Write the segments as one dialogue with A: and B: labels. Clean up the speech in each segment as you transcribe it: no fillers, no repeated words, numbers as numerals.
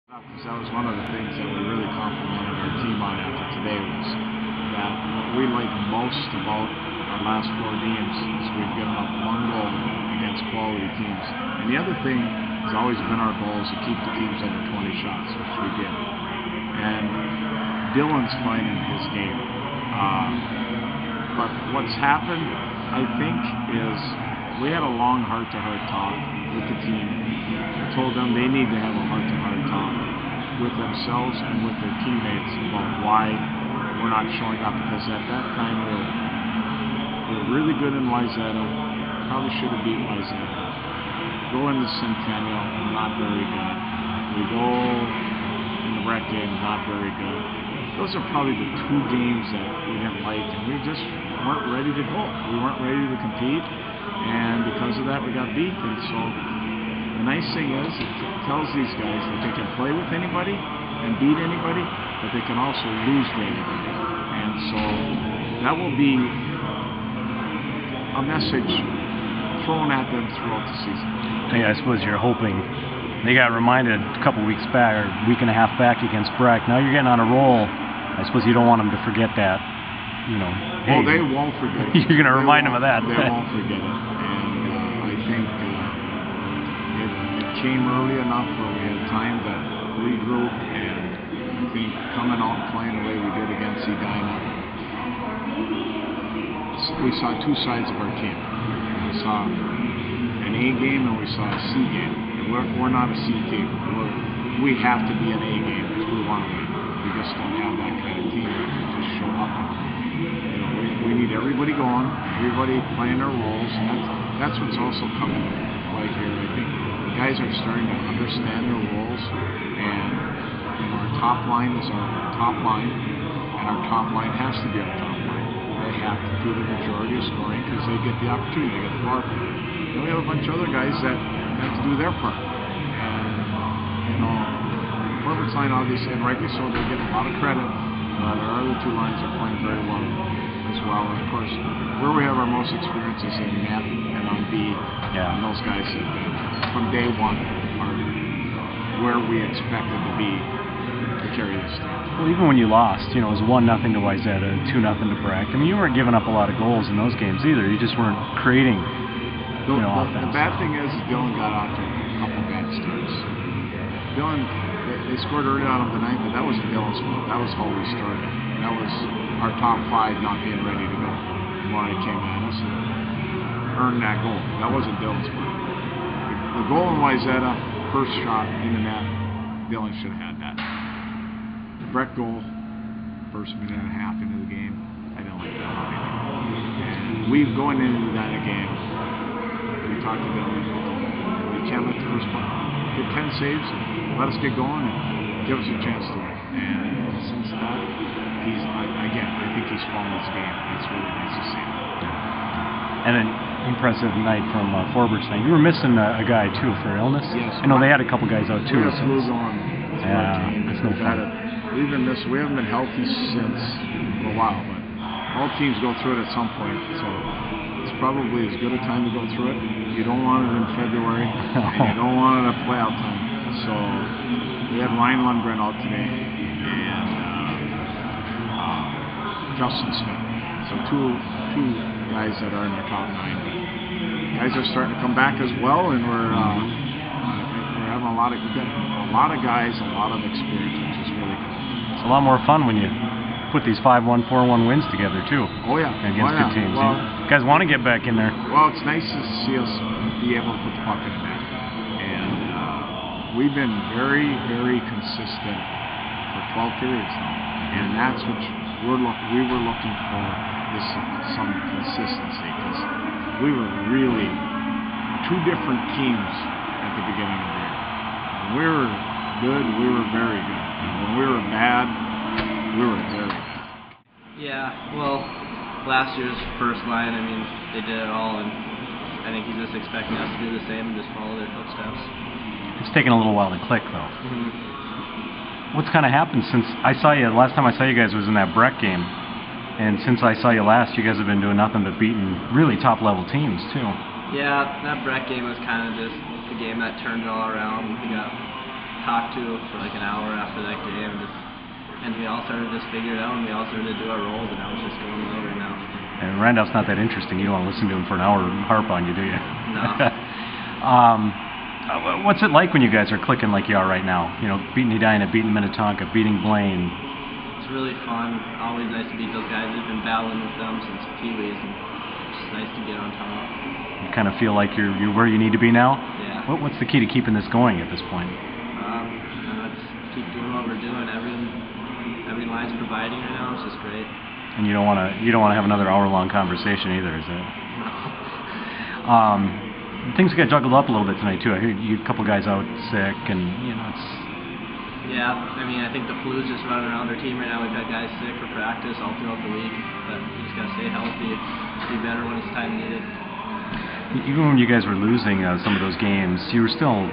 A: Because that was one of the things that we really complimented our team on after today was that what we like most about our last 4 games is we've given up 1 goal against quality teams. And the other thing has always been our goal is to keep the teams under 20 shots, which we did. And Dylan's finding his game. But what's happened, I think, is we had a long heart-to-heart talk with the team. I told them they need to have a heart-to-heart talk with themselves and with their teammates about why we're not showing up. Because at that time we're really good in Wayzata. Probably should have beat Wayzata. Go into Centennial, not very good. We go in the rec game, not very good. Those are probably the 2 games that we didn't like, and we just weren't ready to go. We weren't ready to compete, and because of that we got beat. And so the nice thing is it tells these guys that they can play with anybody and beat anybody, but they can also lose to anybody. And so that will be a message thrown at them throughout the season.
B: Yeah, I suppose you're hoping. They got reminded a couple weeks back, or a week and a half back against Breck. Now you're getting on a roll. I suppose you don't want them to forget that. You know,
A: hey, they won't forget it.
B: You're going to remind them of that.
A: They won't forget it. And I think it came early enough where we had time to regroup. And I think coming out and playing the way we did against Edina, we saw 2 sides of our team. We saw an A game and we saw a C game. We're not a C team. We have to be an A game if we want to win. We just don't have that kind of team that can just show up. You know, we need everybody going, everybody playing their roles, and that's what's also coming to play here. I think the guys are starting to understand their roles, and you know, our top line is our top line, and our top line has to be our top line. They have to do the majority of scoring because they get the opportunity, they get the power play. Then we have a bunch of other guys that have to do their part. You know, Forward's line obviously, and rightly so, they're getting a lot of credit. Our other 2 lines are playing very well as well. And of course, where we have our most experience is in net and on B.
B: Yeah.
A: And those guys have been, from day 1, are where we expected to be to carry this team.
B: Well, even when you lost, you know, it was 1-0 to Wayzata, 2-0 to Breck. I mean, you weren't giving up a lot of goals in those games either. You just weren't creating.
A: The bad thing is Dylan got off to a couple bad starts. Dylan, they scored early on him tonight, but that wasn't Dylan's fault. That was how we started. That was our top 5 not being ready to go. Moorhead came at us and earned that goal. That wasn't Dylan's fault. The goal in Wayzata, first shot in the net, Dylan should have had that. The Breck goal, first minute and a half into the game, I didn't like that either. And we going into that game, we talked to Dylan. We can't let the first puck get 10 saves, let us get going, and give us a chance to win. And since that, I think he's found his game. It's really nice to see him.
B: And an impressive night from Forward's night. You were missing a guy too for illness.
A: Yes.
B: I know they had a couple guys out too.
A: We have flu going.
B: That's no fun.
A: We haven't been healthy since a while, but all teams go through it at some point. So it's probably as good a time to go through it. You don't want it in February, and you don't want it at playoff time. So we had Ryan Lundgren out today, and Justin Smith. So two guys that are in our top 9. Guys are starting to come back as well, and we're having a lot of guys, a lot of experience, which is really cool.
B: It's a lot more fun when you put these 5-1, 4-1 wins together too.
A: Oh yeah,
B: against good teams.
A: Well,
B: you guys want to get back in there.
A: Well, it's nice to see us be able to put the puck in the net, and we've been very, very consistent for 12 periods now, and that's what we were looking for, is some consistency, because we were really 2 different teams at the beginning of the year. When we were good, we were very good. And when we were bad, we were very bad.
C: Yeah, well, last year's first line, I mean, they did it all, and I think he's just expecting us to do the same and just follow their footsteps.
B: It's taken a little while to click, though.
C: Mm-hmm.
B: What's kind of happened since I saw you? Last time I saw you guys was in that Breck game, and since I saw you last, you guys have been doing nothing but beating really top-level teams too.
C: Yeah, that Breck game was kind of just the game that turned it all around. We got talked to for like an hour after that game, and we all started to just figure it out, and we all started to do our roles, and now it's just going well right now.
B: And Randolph's not that interesting. You don't want to listen to him for an hour and harp on you, do you?
C: No.
B: What's it like when you guys are clicking like you are right now? You know, beating Edina, beating Minnetonka, beating Blaine.
C: It's really fun. Always nice to beat those guys. We've been battling with them since Pee-wees, and it's just nice to get on top.
B: You kind of feel like you're where you need to be now?
C: Yeah.
B: What's the key to keeping this going at this point?
C: Just keep doing what we're doing. Every line's providing right now. It's just great.
B: And you don't want to have another hour-long conversation either, is it?
C: No.
B: Things got juggled up a little bit tonight too. I heard you a couple guys out sick, and you know it's.
C: Yeah, I mean, I think the flu's just running around our team right now. We've got guys sick for practice all throughout the week, but you just gotta stay healthy, be better when it's time needed.
B: Even when you guys were losing some of those games, you were still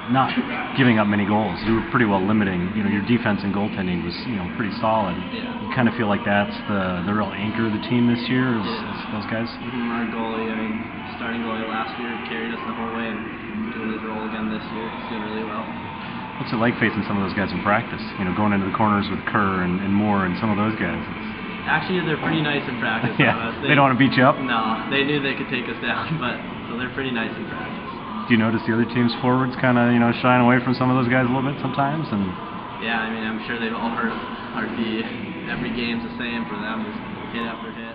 B: not giving up many goals. You were pretty well limiting. You know, your defense and goaltending was pretty solid.
C: Yeah.
B: You kind of feel like that's the real anchor of the team this year. Is those guys?
C: Our goalie, I mean, starting goalie last year carried us the whole way, and doing his role again this year. He's doing really well.
B: What's it like facing some of those guys in practice? You know, going into the corners with Kerr and Moore and some of those guys.
C: Actually, they're pretty nice in practice.
B: Yeah, they don't want to beat you up?
C: No, they knew they could take us down, so they're pretty nice in practice.
B: Do you notice the other team's forwards kind of, shying away from some of those guys a little bit sometimes? And
C: yeah, I mean, I'm sure they've all heard every game's the same for them, just hit after hit.